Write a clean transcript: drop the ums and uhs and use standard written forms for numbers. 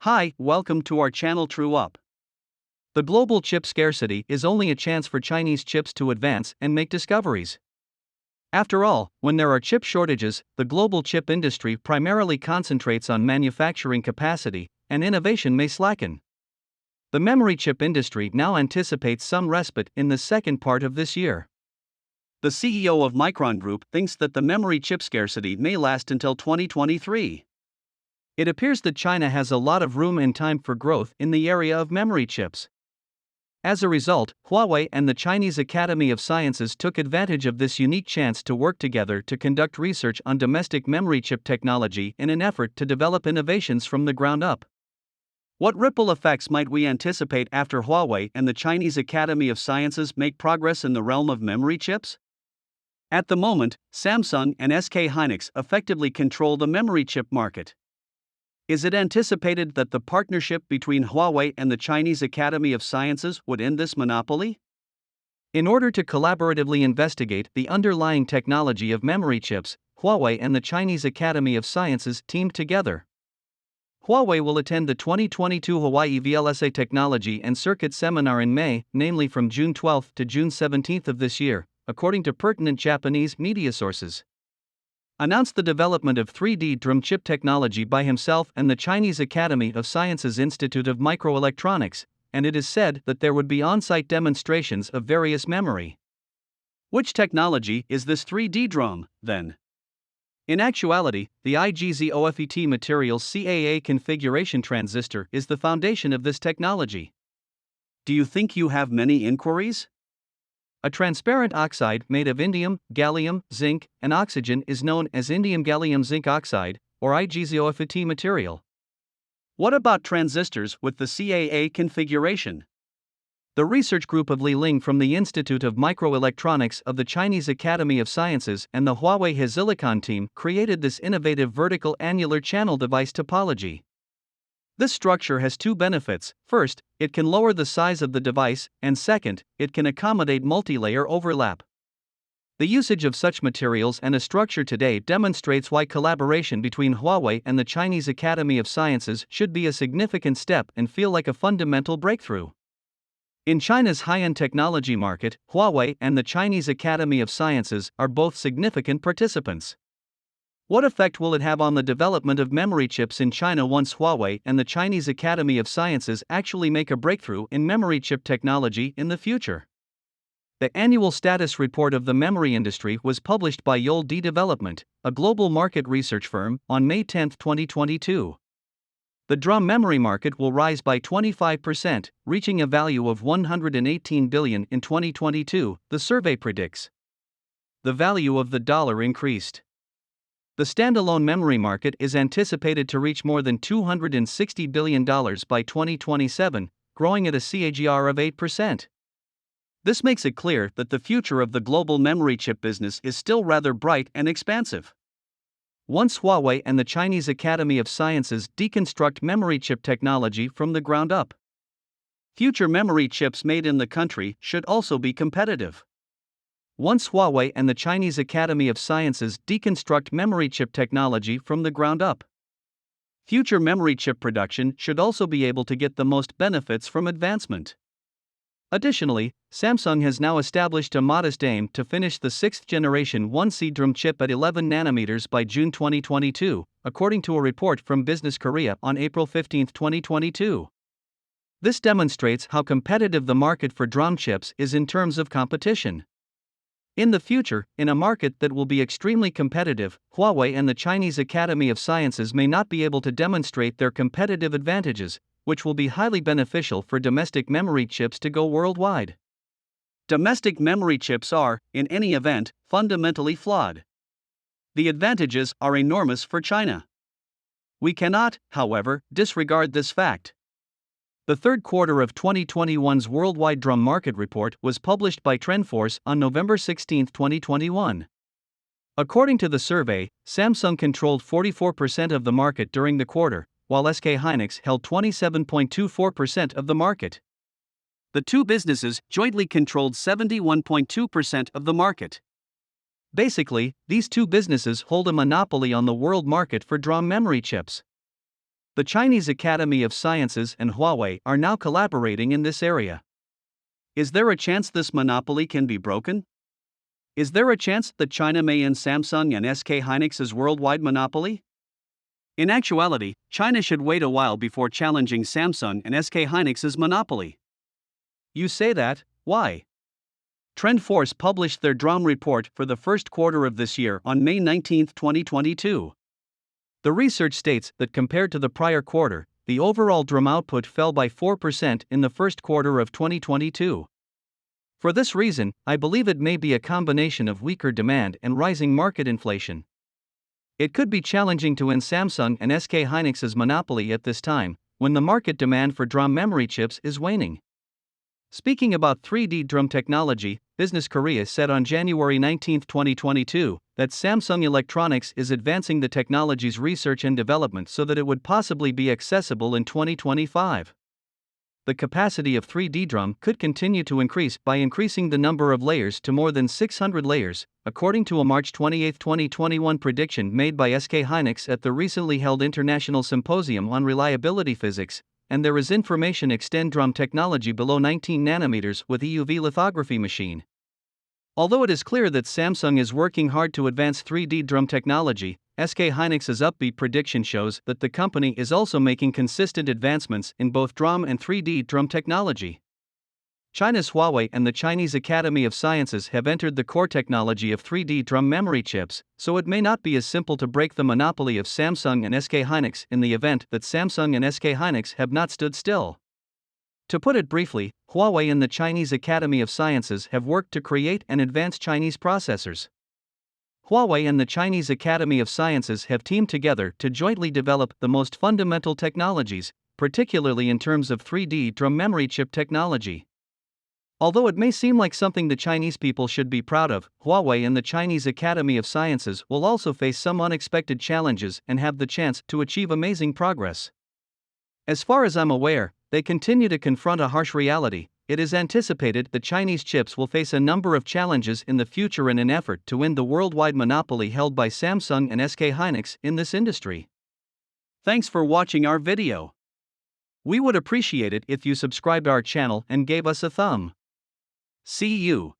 Hi, welcome to our channel True Up. The global chip scarcity is only a chance for Chinese chips to advance and make discoveries. After all, when there are chip shortages, the global chip industry primarily concentrates on manufacturing capacity, and innovation may slacken. The memory chip industry now anticipates some respite in the second part of this year. The CEO of Micron Group thinks that the memory chip scarcity may last until 2023. It appears that China has a lot of room and time for growth in the area of memory chips. As a result, Huawei and the Chinese Academy of Sciences took advantage of this unique chance to work together to conduct research on domestic memory chip technology in an effort to develop innovations from the ground up. What ripple effects might we anticipate after Huawei and the Chinese Academy of Sciences make progress in the realm of memory chips? At the moment, Samsung and SK Hynix effectively control the memory chip market. Is it anticipated that the partnership between Huawei and the Chinese Academy of Sciences would end this monopoly? In order to collaboratively investigate the underlying technology of memory chips, Huawei and the Chinese Academy of Sciences teamed together. Huawei will attend the 2022 Hawaii VLSA Technology and Circuit Seminar in May, namely from June 12 to June 17 of this year, according to pertinent Japanese media sources. Announced the development of 3D DRAM chip technology by himself and the Chinese Academy of Sciences Institute of Microelectronics, and it is said that there would be on-site demonstrations of various memory. Which technology is this 3D DRAM, then? In actuality, the IGZOFET material's CAA configuration transistor is the foundation of this technology. Do you think you have many inquiries? A transparent oxide made of indium, gallium, zinc, and oxygen is known as indium gallium zinc oxide, or IGZOFET material. What about transistors with the CAA configuration? The research group of Li Ling from the Institute of Microelectronics of the Chinese Academy of Sciences and the Huawei HiSilicon team created this innovative vertical annular channel device topology. This structure has two benefits. First, it can lower the size of the device, and second, it can accommodate multi-layer overlap. The usage of such materials and a structure today demonstrates why collaboration between Huawei and the Chinese Academy of Sciences should be a significant step and feel like a fundamental breakthrough. In China's high-end technology market, Huawei and the Chinese Academy of Sciences are both significant participants. What effect will it have on the development of memory chips in China once Huawei and the Chinese Academy of Sciences actually make a breakthrough in memory chip technology in the future? The annual status report of the memory industry was published by Yole D Development, a global market research firm, on May 10, 2022. The DRAM memory market will rise by 25%, reaching a value of $118 billion in 2022, the survey predicts. The value of the dollar increased. The standalone memory market is anticipated to reach more than $260 billion by 2027, growing at a CAGR of 8%. This makes it clear that the future of the global memory chip business is still rather bright and expansive. Once Huawei and the Chinese Academy of Sciences deconstruct memory chip technology from the ground up, future memory chips made in the country should also be competitive. Once Huawei and the Chinese Academy of Sciences deconstruct memory chip technology from the ground up, future memory chip production should also be able to get the most benefits from advancement. Additionally, Samsung has now established a modest aim to finish the 6th generation 1C DRAM chip at 11 nanometers by June 2022, according to a report from Business Korea on April 15, 2022. This demonstrates how competitive the market for DRAM chips is in terms of competition. In the future, in a market that will be extremely competitive, Huawei and the Chinese Academy of Sciences may not be able to demonstrate their competitive advantages, which will be highly beneficial for domestic memory chips to go worldwide. Domestic memory chips are, in any event, fundamentally flawed. The advantages are enormous for China. We cannot, however, disregard this fact. The third quarter of 2021's Worldwide DRAM Market Report was published by TrendForce on November 16, 2021. According to the survey, Samsung controlled 44% of the market during the quarter, while SK Hynix held 27.24% of the market. The two businesses jointly controlled 71.2% of the market. Basically, these two businesses hold a monopoly on the world market for DRAM memory chips. The Chinese Academy of Sciences and Huawei are now collaborating in this area. Is there a chance this monopoly can be broken? Is there a chance that China may end Samsung and SK Hynix's worldwide monopoly? In actuality, China should wait a while before challenging Samsung and SK Hynix's monopoly. You say that, why? TrendForce published their DRAM report for the first quarter of this year on May 19, 2022. The research states that compared to the prior quarter, the overall DRAM output fell by 4% in the first quarter of 2022. For this reason, I believe it may be a combination of weaker demand and rising market inflation. It could be challenging to end Samsung and SK Hynix's monopoly at this time, when the market demand for DRAM memory chips is waning. Speaking about 3D DRAM technology, Business Korea said on January 19, 2022, that Samsung Electronics is advancing the technology's research and development so that it would possibly be accessible in 2025. The capacity of 3D DRAM could continue to increase by increasing the number of layers to more than 600 layers, according to a March 28, 2021 prediction made by SK Hynix at the recently held International Symposium on Reliability Physics, and there is information extend DRAM technology below 19 nanometers with EUV lithography machine. Although it is clear that Samsung is working hard to advance 3D DRAM technology, SK Hynix's upbeat prediction shows that the company is also making consistent advancements in both DRAM and 3D DRAM technology. China's Huawei and the Chinese Academy of Sciences have entered the core technology of 3D DRAM memory chips, so it may not be as simple to break the monopoly of Samsung and SK Hynix in the event that Samsung and SK Hynix have not stood still. To put it briefly, Huawei and the Chinese Academy of Sciences have worked to create and advance Chinese processors. Huawei and the Chinese Academy of Sciences have teamed together to jointly develop the most fundamental technologies, particularly in terms of 3D DRAM memory chip technology. Although it may seem like something the Chinese people should be proud of, Huawei and the Chinese Academy of Sciences will also face some unexpected challenges and have the chance to achieve amazing progress. As far as I'm aware, they continue to confront a harsh reality. It is anticipated that Chinese chips will face a number of challenges in the future in an effort to end the worldwide monopoly held by Samsung and SK Hynix in this industry. Thanks for watching our video. We would appreciate it if you subscribed our channel and gave us a thumb. See you.